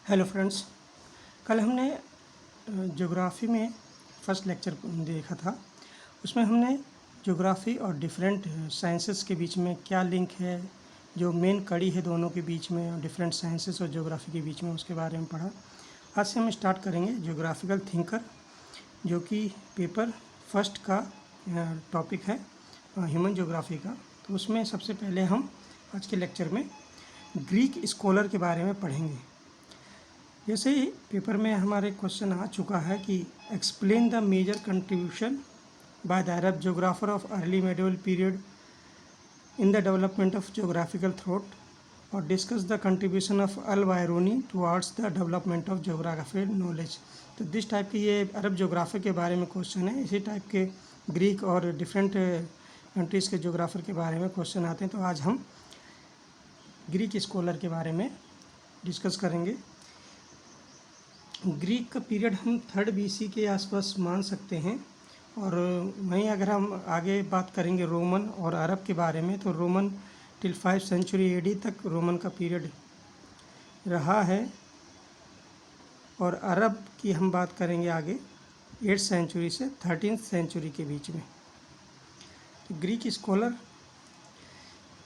Hello friends, कल हमने geography में फर्स्ट लेक्चर देखा था। उसमें हमने ज्योग्राफी और डिफरेंट साइंसेस के बीच में क्या लिंक है, जो मेन कड़ी है दोनों के बीच में, डिफरेंट साइंसेस और ज्योग्राफी के बीच में, उसके बारे में पढ़ा। आज से हम स्टार्ट करेंगे ज्योग्राफिकल थिंकर, जो कि पेपर फर्स्ट का टॉपिक है ह्यूमन ज्योग्राफी का। तो उसमें सबसे पहले हम आज के लेक्चर में ग्रीक स्कॉलर के बारे में पढ़ेंगे। जैसे ही पेपर में हमारे क्वेश्चन आ चुका है कि explain the major contribution by the Arab geographer of early medieval period in the development of geographical thought और discuss the contribution of al Biruni towards the development of geographical knowledge. तो this type की ये अरब geography के बारे में question है। इसी type के ग्रीक और डिफरेंट कंट्रीज़ के जोग्राफर के बारे में क्वेश्चन आते हैं। तो आज हम ग्रीक स्कॉलर के बारे में डिस्कस करेंगे। ग्रीक का पीरियड हम 3rd BC के आसपास मान सकते हैं। और वहीं अगर हम आगे बात करेंगे रोमन और अरब के बारे में, तो Roman till 5th century AD तक रोमन का पीरियड रहा है। और अरब की हम बात करेंगे आगे 8th सेंचुरी से 13th सेंचुरी के बीच में। तो ग्रीक स्कॉलर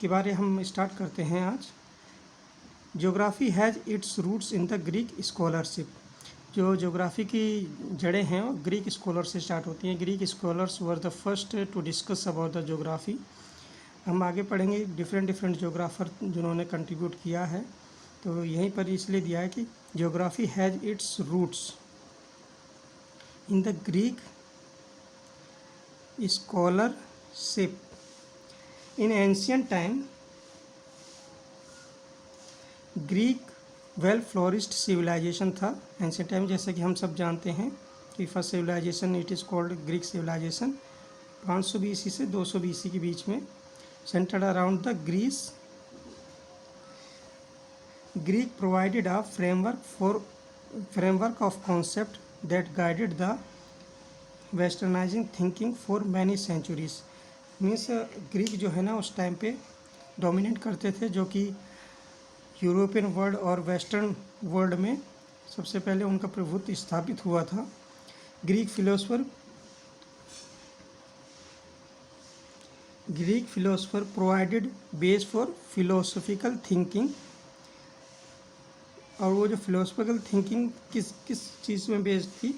के बारे हम स्टार्ट करते हैं आज। Geography has its roots in the Greek scholarship. जो ज्योग्राफी की जड़ें हैं वो ग्रीक स्कॉलर से स्टार्ट होती हैं। Greek scholars were the first to discuss about the geography. हम आगे पढ़ेंगे डिफरेंट ज्योग्राफर जिन्होंने कंट्रीब्यूट किया है। तो यहीं पर इसलिए दिया है कि geography has its roots in the Greek scholarship. In ancient time Greek well flourished civilisation था। एंशियंट टाइम जैसे कि हम सब जानते हैं कि first civilisation it is called Greek civilisation 500 BC से 200 BC के बीच में, centred around the Greece. Greek provided a framework of concept that guided the westernising thinking for many centuries. Means Greek जो है ना उस टाइम पे डोमिनेट करते थे, जो कि यूरोपियन वर्ल्ड और वेस्टर्न वर्ल्ड में सबसे पहले उनका प्रभुत्व स्थापित हुआ था। Greek philosopher provided base for philosophical thinking. और वो जो फिलोसफिकल थिंकिंग किस किस चीज़ में बेस्ड थी,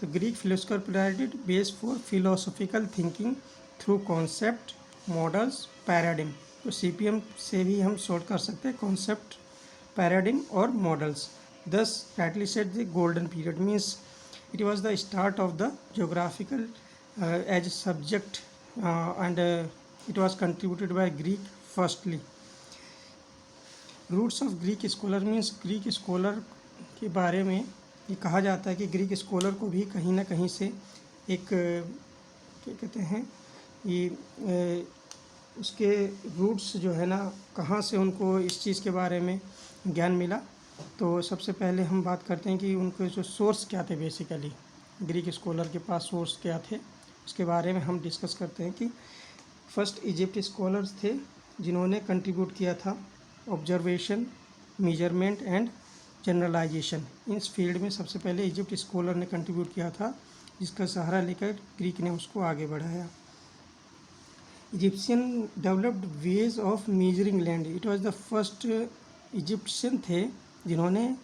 तो Greek philosopher provided base for philosophical thinking through concept, models, paradigm. तो CPM से भी हम शॉर्ट कर सकते हैं concept, paradigm or models. Thus rightly said the golden period means it was the start of the geographical as a subject, and it was contributed by Greek firstly. Roots of Greek scholar means Greek scholar के बारे में ये कहा जाता है कि Greek scholar को भी कहीं ना कहीं से एक क्या कहते हैं ये उसके रूट्स जो है ना, कहाँ से उनको इस चीज़ के बारे में ज्ञान मिला। तो सबसे पहले हम बात करते हैं कि उनके जो सोर्स क्या थे। बेसिकली ग्रीक स्कॉलर के पास सोर्स क्या थे, उसके बारे में हम डिस्कस करते हैं। कि फर्स्ट इजिप्ट स्कॉलर्स थे जिन्होंने कंट्रीब्यूट किया था ऑब्जर्वेशन, मेजरमेंट एंड जनरलाइजेशन। इस फील्ड में सबसे पहले इजिप्ट स्कॉलर ने कंट्रीब्यूट किया था, जिसका सहारा लेकर ग्रीक ने उसको आगे बढ़ाया। Egyptian developed ways of measuring land. It was the first Egyptian थे जिन्होंने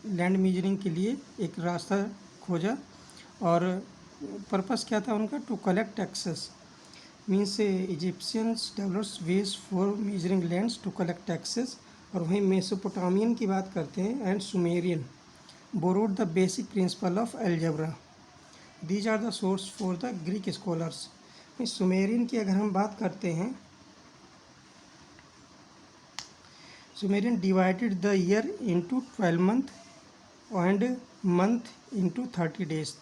लैंड मेजरिंग के लिए एक रास्ता खोजा। और पर्पस क्या था उनका, to collect taxes. Means Egyptians developed ways for measuring lands to collect taxes. और वहीं मेसोपोटामियन की बात करते हैं and Sumerian borrowed the basic principle of algebra. These are the source for the Greek scholars. Sumerian की अगर हम बात करते हैं, Sumerian divided the year into 12 month and month into 30 days.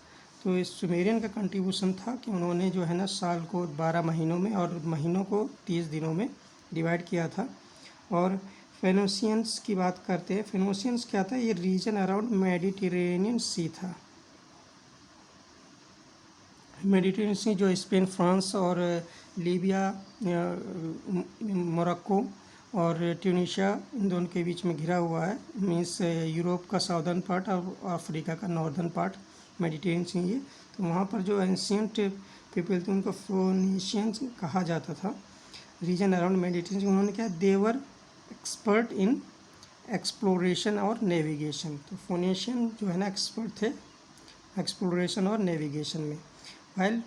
तो इस सुमेरियन का कंट्रीब्यूशन था कि उन्होंने जो है ना साल को 12 महीनों में और महीनों को 30 दिनों में डिवाइड किया था। और फेनोशियंस की बात करते हैं। फेनोशियंस क्या था, ये रीजन अराउंड मेडिटेरेनियन सी था। मेडिटेरेनियन सी जो स्पेन, फ्रांस और लीबिया, मोरक्को और ट्यूनीशिया इन दोनों के बीच में घिरा हुआ है, मीन्स यूरोप का साउदर्न पार्ट और अफ्रीका का नॉर्दर्न पार्ट, मेडिटेरियन सी ये। तो वहाँ पर जो एंशियंट पीपल थे उनको फोनिशियंस कहा जाता था। रीजन अराउंड मेडिटेरियन, उन्होंने क्या, देवर एक्सपर्ट इन एक्सप्लोरेशन और नेविगेशन। तो फोनिशियन जो है ना एक्सपर्ट थे एक्सप्लोरेशन और नेविगेशन में। वाइल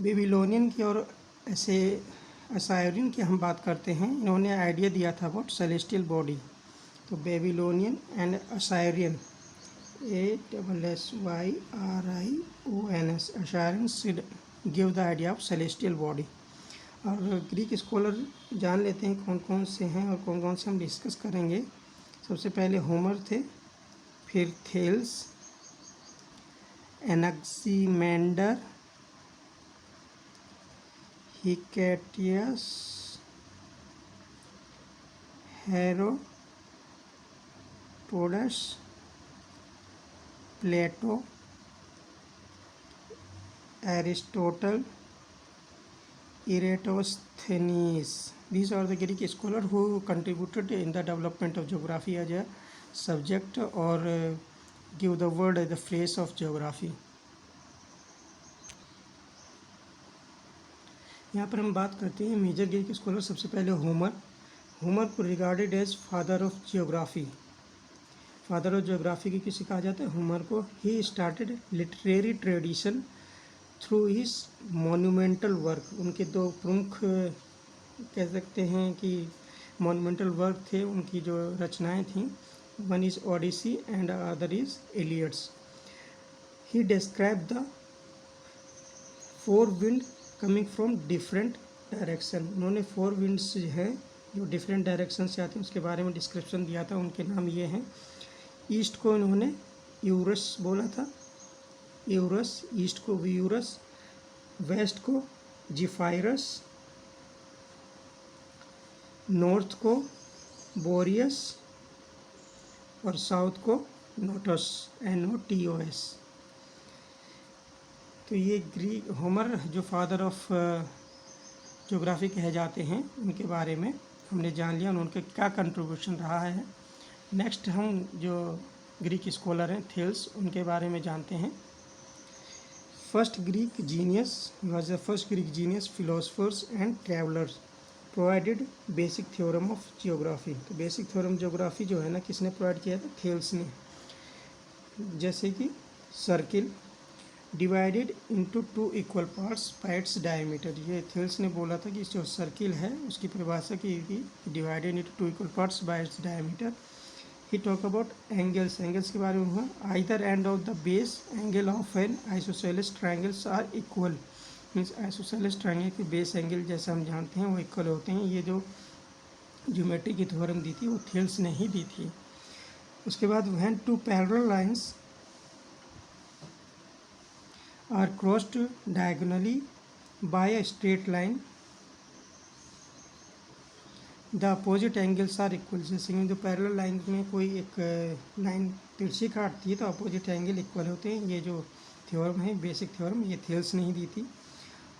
बेबीलोनियन की और ऐसे असायरियन की हम बात करते हैं, इन्होंने आइडिया दिया था अबाउट सेलेस्टियल बॉडी। तो Babylonian and Assyrian, ASSYRIONS, Assyrian give the idea of celestial body. और ग्रीक स्कॉलर जान लेते हैं कौन कौन से हैं और कौन कौन से हम डिस्कस करेंगे। सबसे पहले होमर थे, फिर Thales, Anaximander, Hecataeus, Herodotus, Plato, Aristotle, Eratosthenes. These are the Greek scholars who contributed in the development of geography as a subject or give the word as the phrase of geography. यहाँ पर हम बात करते हैं major Greek scholar. सबसे पहले Homer को regarded as father of geography. Father of geography की किसे कहा जाता है? होमर को। He started literary tradition through his monumental work. उनके दो प्रमुख कह सकते हैं कि मोन्यूमेंटल वर्क थे, उनकी जो रचनाएं थीं, one is Odyssey and other is Iliads. He describe the 4 wind coming from different direction. उन्होंने 4 विंड्स जो हैं जो डिफरेंट डायरेक्शन से आते हैं उसके बारे में डिस्क्रिप्शन दिया था। उनके नाम ये हैं। ईस्ट को इन्होंने यूरस बोला था, यूरस, ईस्ट को व्यूरस, वेस्ट को जिफायरस, नॉर्थ को बोरियस और साउथ को नोटस, NOTOS। तो ये ग्रीक होमर जो फादर ऑफ ज्योग्राफी कहे जाते हैं, उनके बारे में हमने जान लिया, उनका क्या कंट्रीब्यूशन रहा है। नेक्स्ट हम जो ग्रीक स्कॉलर हैं थेल्स, उनके बारे में जानते हैं। First Greek genius was the first Greek genius, philosophers and travelers provided basic theorem of geography। तो बेसिक थ्योरम ज्योग्राफी जो है ना किसने प्रोवाइड किया था? थेल्स ने। जैसे कि circle divided into 2 equal parts by its diameter. ये थेल्स ने बोला था कि जो सर्किल है उसकी परिभाषा की divided into 2 equal parts by its diameter. He talk about angles, angles के बारे में हुआ। Either end of the base angle of an isosceles triangles are equal. Means isosceles triangle के बेस एंगल जैसे हम जानते हैं वो इक्वल होते हैं। ये जो ज्योमेट्री की थ्योरम दी थी वो थेल्स ने ही दी थी। उसके बाद when 2 parallel lines are crossed diagonally by a straight line the opposite angles are equal. जैसे कि जो पैरेलल लाइन में कोई एक लाइन तिरछी काटती है तो अपोजिट एंगल इक्वल होते हैं। ये जो थ्योरम है बेसिक थ्योरम, ये थेल्स ने ही दी थी।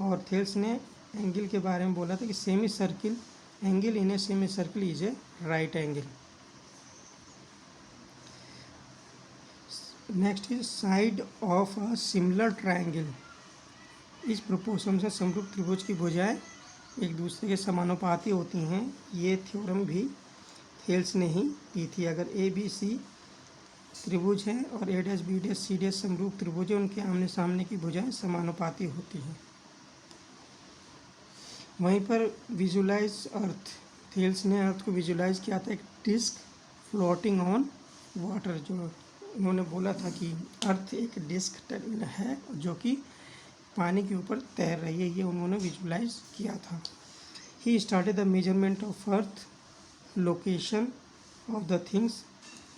और थेल्स ने एंगल के बारे में बोला था कि semi circle angle in a semi circle is a right angle. Next is side of a similar triangle इस प्रोपोर्शन से समरूप त्रिभुज की भुजाएं एक दूसरे के समानुपाती होती हैं। ये थ्योरम भी थेल्स ने ही दी थी। अगर ABC त्रिभुज है और A', B', C' समरूप त्रिभुज है, उनके आमने सामने की भुजाएं समानुपाती होती हैं। वहीं पर विजुलाइज अर्थ, थेल्स ने अर्थ को विजुलाइज किया था एक डिस्क फ्लोटिंग ऑन वाटर। जो उन्होंने बोला था कि अर्थ एक डिस्क है जो कि पानी के ऊपर तैर रही है, ये उन्होंने विजुलाइज किया था। He started the measurement of earth location of the things.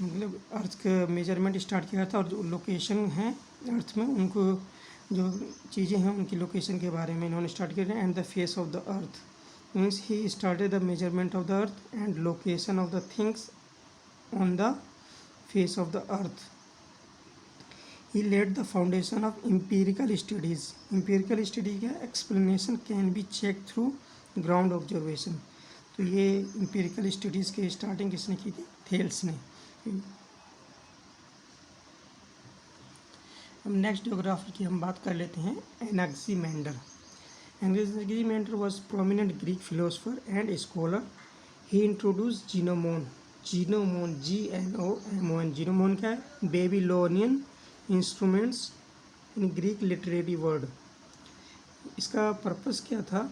मतलब अर्थ का मेजरमेंट स्टार्ट किया था और जो लोकेशन है अर्थ में, उनको जो चीज़ें हैं उनकी लोकेशन के बारे में इन्होंने स्टार्ट किया। And the face of the earth means he started the measurement of the earth and location of the things on the face of the earth. He laid the foundation of empirical studies. Empirical study क्या? Explanation can be checked through ground observation। तो ये empirical studies की starting किसने की थी? Thales ने। अब next geographer की हम बात कर लेते हैं, एनाक्सीमेंडर। एनाक्सीमेंडर was prominent Greek philosopher and scholar. He introduce जीनोमोन, GNOMON। जीनोमोन क्या है? Babylonian instruments in Greek literary word. इसका पर्पस क्या था?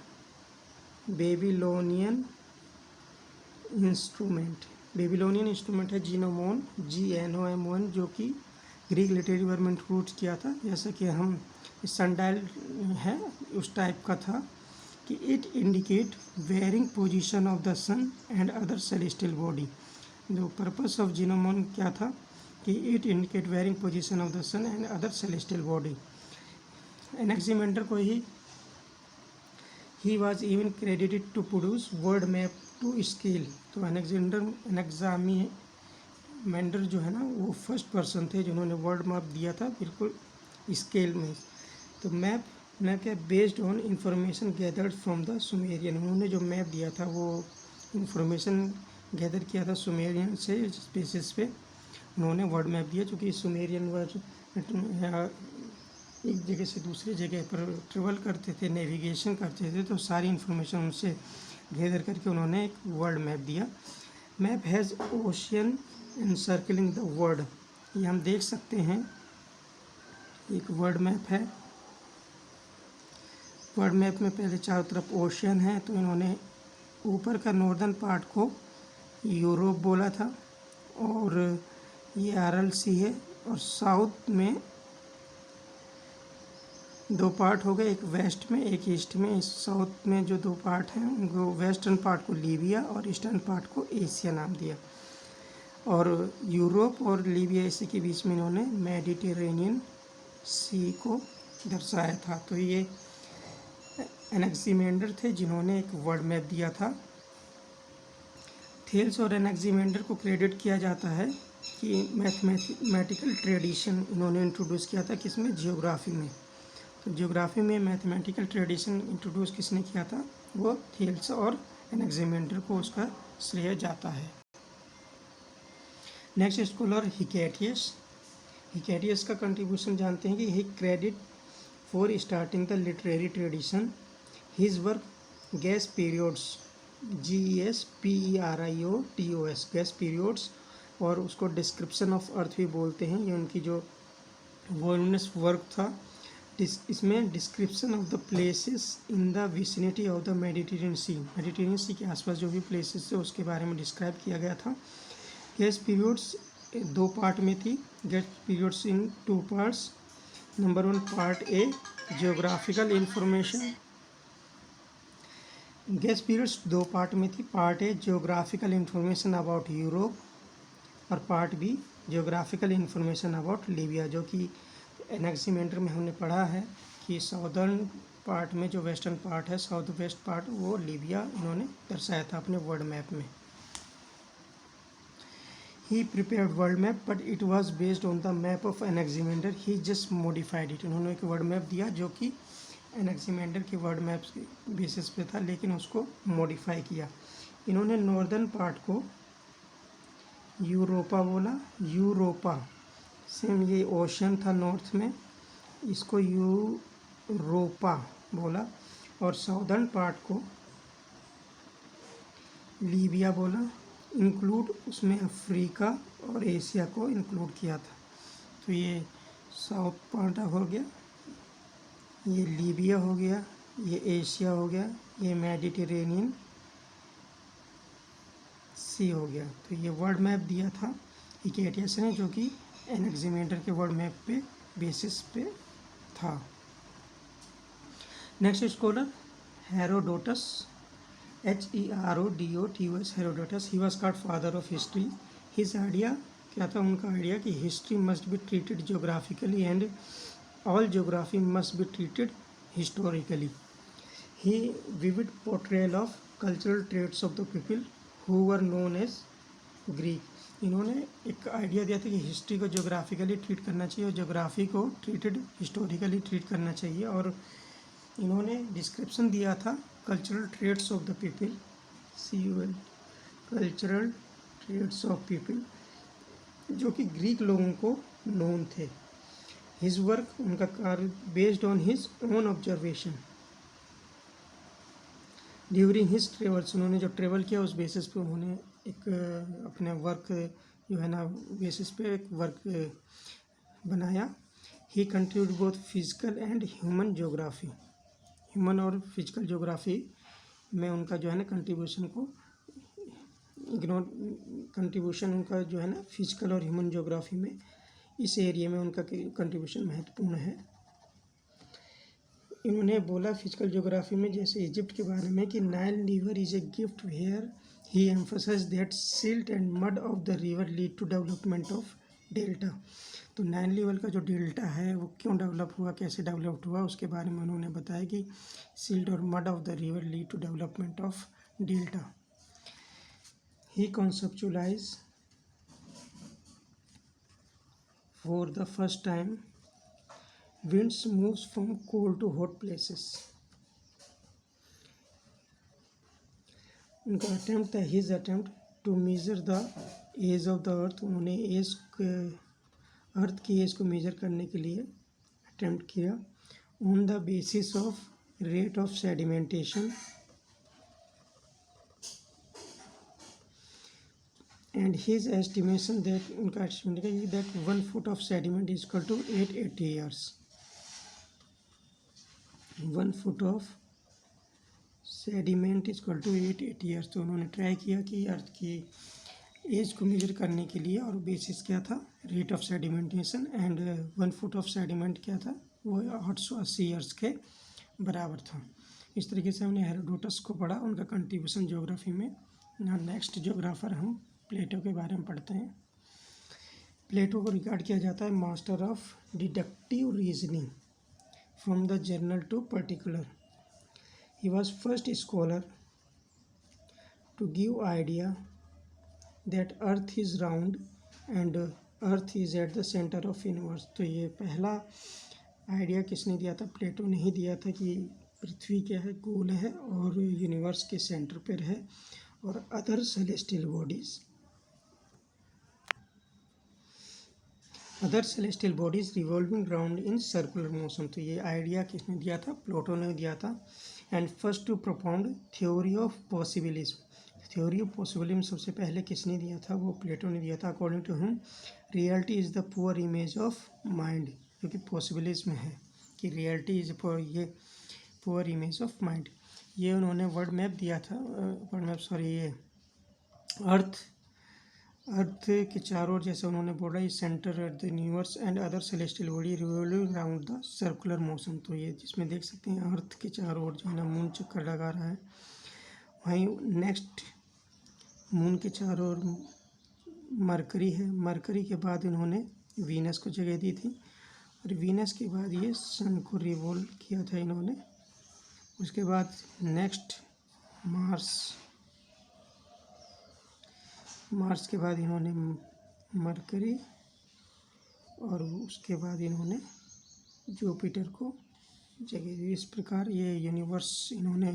बेबीलोनियन इंस्ट्रूमेंट है जीनोमोन, GNOMON, जो कि ग्रीक लिटरेरी वर्ड में इंट्रोड्यूस किया था। जैसा कि हम सनडायल है उस टाइप का था कि it indicate varying position of the sun and other celestial body. जो पर्पस ऑफ जीनोमोन क्या था कि it indicate varying position of the sun and other celestial body. Anaximander को he was even credited to produce world map to scale. तो Anaximander जो है ना, वो फर्स्ट पर्सन थे जिन्होंने वर्ल्ड मैप दिया था बिल्कुल स्केल में। तो मैप क्या, based on information gathered from the Sumerian. उन्होंने जो मैप दिया था वो इंफॉर्मेशन गैदर किया था सुमेरियन से, इस बेसिस पे उन्होंने वर्ल्ड मैप दिया। चूँकि सुमेरियन वर्ड एक जगह से दूसरी जगह पर ट्रेवल करते थे, नेविगेशन करते थे, तो सारी इन्फॉर्मेशन उनसे गैदर करके उन्होंने एक वर्ल्ड मैप दिया। Map has ocean encircling the world. ये हम देख सकते हैं, एक वर्ल्ड मैप है। वर्ल्ड मैप में पहले चारों तरफ ओशियन है, तो इन्होंने ऊपर का नॉर्दर्न पार्ट को यूरोप बोला था, और ये आरल सी है, और साउथ में दो पार्ट हो गए, एक वेस्ट में एक ईस्ट में। इस साउथ में जो दो पार्ट हैं उनको वेस्टर्न पार्ट को लीबिया और ईस्टर्न पार्ट को एशिया नाम दिया। और यूरोप और लीबिया इसी के बीच में इन्होंने मेडिटेरेनियन सी को दर्शाया था। तो ये एनाक्सीमेंडर थे जिन्होंने एक वर्ल्ड मैप दिया था। थेल्स और एनाक्सीमेंडर को क्रेडिट किया जाता है कि मैथमेटिकल ट्रेडिशन इन्होंने इंट्रोड्यूस किया था, किसमें? जियोग्राफी में। तो जियोग्राफी में मैथमेटिकल ट्रेडिशन इंट्रोड्यूस किसने किया था? वो थेल्स और एनाक्सीमेंडर को उसका श्रेय जाता है। नेक्स्ट स्कॉलर हिकेटियस का कंट्रीब्यूशन जानते हैं कि he credit for starting the literary tradition. His work Ges periods, GESPERIODS, Ges periods, और उसको डिस्क्रिप्शन ऑफ अर्थ भी बोलते हैं। ये उनकी जो वॉल्यूमिनस वर्क था। इसमें description of the places in the vicinity of the Mediterranean sea के आसपास जो भी प्लेसेस थे उसके बारे में डिस्क्राइब किया गया था। गैस पीरियड्स दो पार्ट में थी। Ges periods in two parts. Number 1 part A, geographical information. Ges periods दो पार्ट में थी। Part A, geographical information about Europe, और part B, geographical information about Libya. जो कि एनाक्सीमेंडर में हमने पढ़ा है कि साउदर्न पार्ट में जो वेस्टर्न पार्ट है, साउथ वेस्ट पार्ट, वो लीबिया इन्होंने दर्शाया था अपने वर्ल्ड मैप में। He prepared world map but it was based on the map of Anaximander, he just modified it. उन्होंने एक वर्ल्ड मैप दिया जो कि एनाक्सीमेंडर के वर्ल्ड मैप के बेसिस पे था, लेकिन उसको मॉडिफाई किया। इन्होंने नॉर्दर्न पार्ट को यूरोपा बोला, यूरोपा। सेम ये ओशन था नॉर्थ में, इसको यूरोपा बोला। और साउदर्न पार्ट को लीबिया बोला। इंक्लूड उसमें अफ्रीका और एशिया को इंक्लूड किया था। तो ये साउथ पार्ट हो गया, ये लीबिया हो गया, ये एशिया हो गया, ये मेडिटेरेनियन सी हो गया। तो ये वर्ल्ड मैप दिया था हिकेटियस ने, जो कि एनाक्सीमेंडर के वर्ल्ड मैप पे बेसिस पे था। Next scholar Herodotus, HERODOTUS, Herodotus. He was called father of history. His idea क्या था? उनका आइडिया कि history must be treated geographically and all geography must be treated historically. He vivid portrayal of cultural traits of the people who were known as Greek. इन्होंने एक idea दिया था कि history को जियोग्राफिकली ट्रीट करना चाहिए और जियोग्राफी को ट्रीटेड हिस्टोरिकली ट्रीट करना चाहिए। और इन्होंने डिस्क्रिप्शन दिया था cultural traits of the people CUL cultural traits of people, जो कि ग्रीक लोगों को नोन थे। हिज वर्क, उनका कार्य based on his own observation during his travels, उन्होंने जो ट्रेवल किया उस बेसिस पे उन्होंने एक अपने वर्क जो है ना बेसिस पे एक वर्क बनाया। He contribute both physical and human geography, human और फिजिकल ज्योग्राफी में उनका जो है ना कंट्रीब्यूशन को इग्नोर, कंट्रीब्यूशन उनका जो है ना फिजिकल और ह्यूमन ज्योग्राफी में इस एरिया में उनका कंट्रीब्यूशन महत्वपूर्ण है। इन्होंने बोला फिजिकल ज्योग्राफी में जैसे इजिप्ट के बारे में कि Nile river is a gift where he emphasize that silt and mud of the river lead to development of delta. तो नाइल रिवर का जो डेल्टा है वो क्यों डेवलप हुआ, कैसे डेवलप हुआ, उसके बारे में उन्होंने बताया कि सिल्ट और mud of the river lead to development of delta. He conceptualize for the first time winds moves from cold to hot places. उनका अटेम्प्ट था, his attempt to measure the age of the earth, उन्होंने age अर्थ की as को major करने के लिए attempt किया। On the basis of rate of sedimentation and his estimation that, उनका estimate that 1 foot of sediment is equal to 880 years. 1 foot of sediment is equal to 880 years. तो उन्होंने try किया कि अर्थ की एज को मेजर करने के लिए, और बेसिस क्या था, rate of sedimentation, and 1 foot of sediment क्या था, वो 880 ईयर्स के बराबर था। इस तरीके से हमने हेरोडोटस को पढ़ा, उनका कंट्रीब्यूशन ज्योग्राफी में। नेक्स्ट ज्योग्राफर हम प्लेटो के बारे में पढ़ते हैं। प्लेटो को रिगार्ड किया जाता है master of deductive reasoning from the general to particular. He was first scholar to give idea that earth is round and earth is at the center of universe. तो ये पहला आइडिया किसने दिया था? प्लेटो ने ही दिया था कि पृथ्वी क्या है, गोल है और यूनिवर्स के सेंटर पर है, और other celestial bodies revolving round in circular motion. तो ये आइडिया किसने दिया था? प्लेटो ने दिया था। And first to propound theory of possibilism. Theory of possibilism सबसे पहले किसने दिया था? वो प्लेटो ने दिया था। According to him reality is the poor image of mind, जो कि पॉसिबिलिज्म है कि रियलिटी इज ये पुअर इमेज ऑफ माइंड। ये उन्होंने वर्ड मैप दिया था, ये अर्थ के चारों ओर, जैसे उन्होंने बोला, इस centre at the universe and other celestial body revolving around the circular motion. तो ये जिसमें देख सकते हैं अर्थ के चारों ओर जो है ना मून चक्कर लगा रहा है। वहीं नेक्स्ट मून के चारों ओर मरकरी है। मरकरी के बाद इन्होंने वीनस को जगह दी थी, और वीनस के बाद ये सन को रिवॉल्व किया था इन्होंने। उसके बाद नेक्स्ट मार्स के बाद इन्होंने मरकरी, और उसके बाद इन्होंने जुपिटर को जगह दी। इस प्रकार ये यूनिवर्स इन्होंने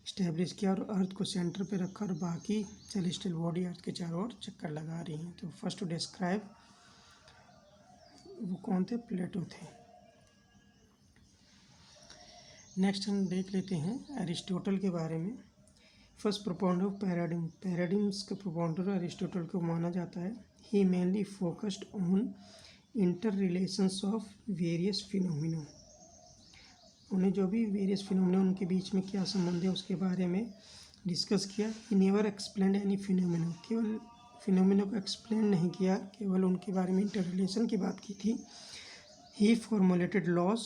इस्टेब्लिश किया और अर्थ को सेंटर पे रखा, और बाकी सेलेस्टियल बॉडी अर्थ के चारों ओर चक्कर लगा रही हैं। तो फर्स्ट टू डिस्क्राइब वो कौन थे? प्लेटो थे। नेक्स्ट हम देख लेते हैं एरिस्टोटल के बारे में। फर्स्ट प्रोपाउंडर ऑफ पैराडिम्स का प्रोपाउंडर एरिस्टोटल को माना जाता है। He mainly focused on interrelations of various phenomena. उन्हें जो भी वेरियस फिनोमिना उनके बीच में क्या संबंध है उसके बारे में डिस्कस किया। He never explain any phenomena, केवल फिनोमिना को एक्सप्लेन नहीं किया, केवल उनके बारे में इंटर रिलेशन की बात की थी। ही फॉर्मुलेटेड लॉज,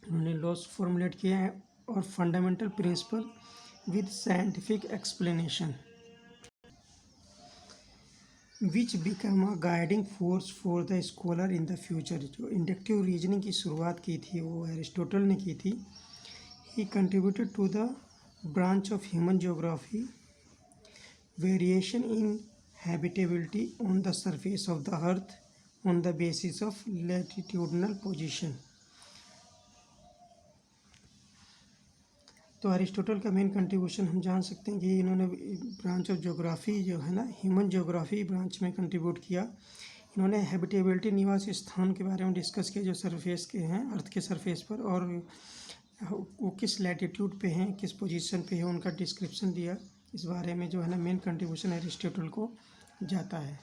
उन्होंने लॉज फॉर्मुलेट किया है, और fundamental principle with scientific explanation which become a guiding force for the scholar in the future। जो इंडक्टिव रीजनिंग की शुरुआत की थी वो एरिस्टोटल ने की थी। he contributed to the branch of human geography, variation in habitability on the surface of the earth on the basis of latitudinal position। तो अरिस्टोटल का मेन कंट्रीब्यूशन हम जान सकते हैं कि इन्होंने ब्रांच ऑफ ज्योग्राफी जो है ना, ह्यूमन ज्योग्राफी ब्रांच में कंट्रीब्यूट किया। इन्होंने हैबिटेबिलिटी, निवास स्थान के बारे में डिस्कस किया जो सरफेस के हैं, अर्थ के सरफेस पर, और वो किस लैटिट्यूड पे हैं, किस पोजीशन पे है, उनका डिस्क्रिप्शन दिया। इस बारे में जो है ना मेन कंट्रीब्यूशन अरिस्टोटल को जाता है।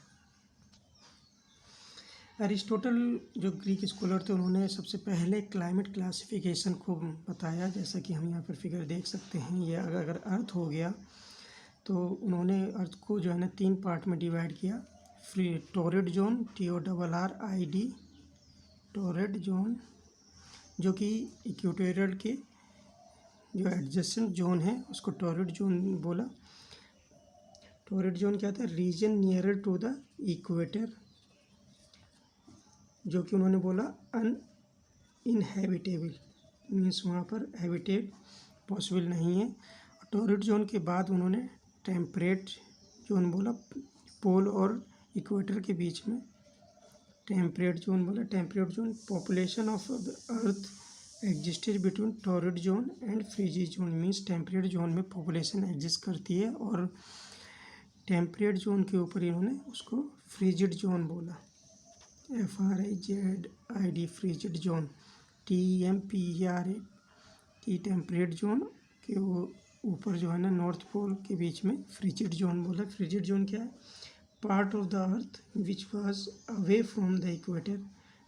अरिस्टोटल जो ग्रीक स्कॉलर थे, उन्होंने सबसे पहले क्लाइमेट क्लासिफिकेशन को बताया, जैसा कि हम यहाँ पर फिगर देख सकते हैं। ये अगर अर्थ हो गया तो उन्होंने अर्थ को जो है ना 3 पार्ट में डिवाइड किया। Free torrid zone, TORRID, torrid zone, जो कि इक्वेटोरियल के जो एडजेसेंट जोन है उसको टोरिड जोन बोला। टोरिड जोन क्या था? Region nearer to the equator, जो कि उन्होंने बोला अनइनहेबिटेबल, मीन्स वहाँ पर हैबिटेट पॉसिबल नहीं है। टोरिड जोन के बाद उन्होंने टेम्परेट जोन बोला, पोल और इक्वेटर के बीच में टेम्परेट जोन बोला। Temperate zone, population of the earth existed between torrid zone and frigid zone, means temperate zone में पॉपुलेशन एग्जिस्ट करती है, और टेम्परेट जोन के ऊपर इन्होंने उसको फ्रिजिड जोन बोला। FRIZID, frigid zone. TEMPERAT, temperate zone के ऊपर जो है ना नॉर्थ पोल के बीच में फ्रिजिड जोन बोला। फ्रिजिड जोन क्या है? Part of the earth which was away from the equator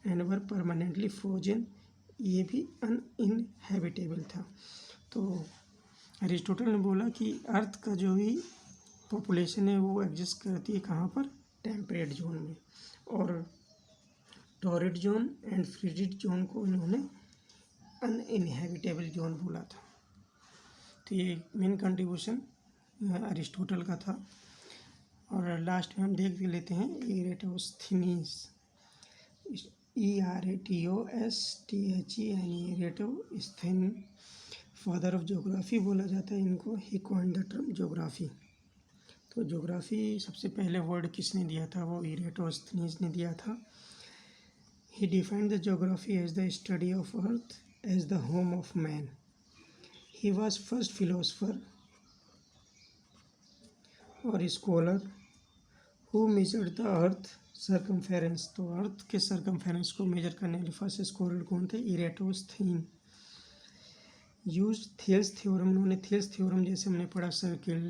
and were permanently frozen, ये भी अनइनहेबिटेबल था। तो अरिस्टोटल ने बोला कि अर्थ का जो भी पॉपुलेशन है वो एग्जिस्ट करती है कहाँ पर? टेम्परेट जोन में। और torrid zone and frigid zone को इन्होंने अनइनहेबिटेबल जोन बोला था। तो ये मेन कंट्रीब्यूशन अरिस्टोटल का था। और लास्ट में हम देख लेते हैं Eratosthenes, ERATOSTHENE, Eratosthenes, father of geography बोला जाता है इनको। He coined the term geography. तो ज्योग्राफी सबसे पहले वर्ड किसने दिया था? वो इरेटोस्थनीज ने दिया था। He defined the geography as the study of earth as the home of man. He was first philosopher or scholar who measured the earth circumference. तो अर्थ के circumference को मेजर करने वाले फर्स्ट स्कॉलर कौन थे? इरेटोस्थीन। यूज थेल्स थ्योरम, उन्होंने Thales theorem जैसे हमने पढ़ा, सर्किल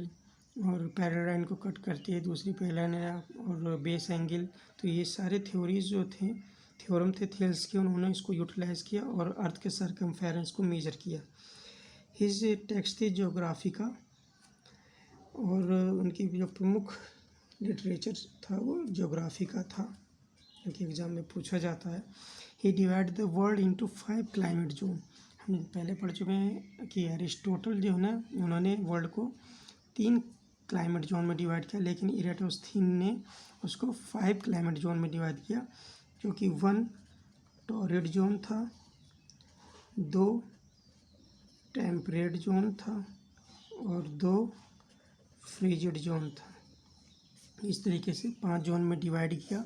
और पैरालाइन को कट करती है, दूसरी पैरालाइन और बेस एंगल, तो ये सारे थ्योरीज जो थे, थ्योरम थे थेल्स के, उन्होंने इसको यूटिलाइज किया और अर्थ के सर्कमफेरेंस को मेजर किया। हिज टेक्स्ट थी ज्योग्राफिका, और उनकी जो प्रमुख लिटरेचर था वो ज्योग्राफिका था, जो कि एग्ज़ाम में पूछा जाता है। He divide the world into 5 climate zone. हम पहले पढ़ चुके हैं कि एरिस्टोटल जो है ना, उन्होंने वर्ल्ड को 3 क्लाइमेट जोन में डिवाइड किया, लेकिन इरेटोस्थीन ने उसको 5 क्लाइमेट जोन में डिवाइड किया, जो कि 1 टोरिड जोन था, 2 टेम्परेट जोन था और 2 फ्रिजिड जोन था। इस तरीके से 5 जोन में डिवाइड किया।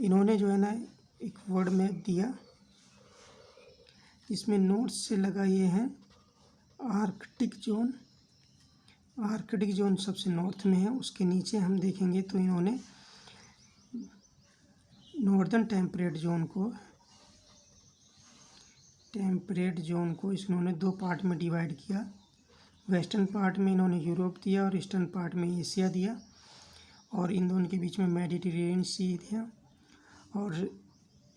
इन्होंने जो है ना एक वर्ड मैप दिया, इसमें नोट्स से लगा ये हैं आर्कटिक जोन। आर्कटिक जोन सबसे नॉर्थ में है, उसके नीचे हम देखेंगे तो इन्होंने नॉर्दर्न टेम्परेट जोन को इन्होंने 2 पार्ट में डिवाइड किया। वेस्टर्न पार्ट में इन्होंने यूरोप दिया और ईस्टर्न पार्ट में एशिया दिया, और इन दोनों के बीच में मेडिटेरेनियन सी दिया। और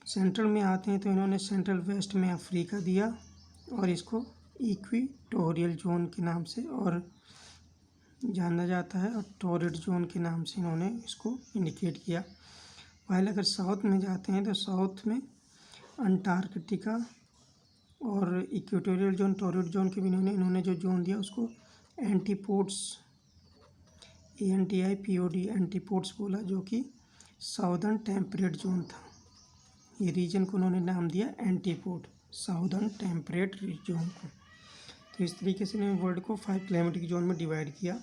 सेंट्रल में आते हैं तो इन्होंने सेंट्रल वेस्ट में अफ्रीका दिया, और इसको इक्वेटोरियल जोन के नाम से और जाना जाता है, और टोरिड जोन के नाम से इन्होंने इसको इंडिकेट किया। पहले अगर साउथ में जाते हैं तो साउथ में अंटार्कटिका और इक्वेटोरियल जोन, टोरिड जोन के भी इन्होंने जो जोन दिया उसको एंटीपोड्स, ANTIPOD, एंटीपोड्स बोला, जो कि साउदर्न टेम्परेट जोन था। ये रीजन को उन्होंने नाम दिया एंटीपोड, साउदर्न टेम्परेट जोन को। तो इस तरीके से इन्होंने वर्ल्ड को 5 क्लाइमेटिक जोन में डिवाइड किया।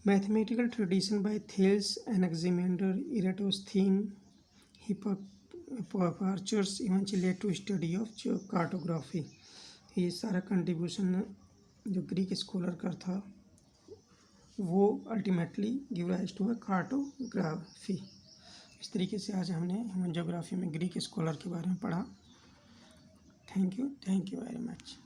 Mathematical tradition by Thales, Anaximander, Eratosthenes, Hipparchus eventually led to study of cartography. ये सारा कंट्रीब्यूशन जो ग्रीक स्कॉलर का था वो ultimately give rise to a cartography. इस तरीके से आज हमने ह्यूमन ज्योग्राफी में ग्रीक स्कॉलर के बारे में पढ़ा। Thank you very much.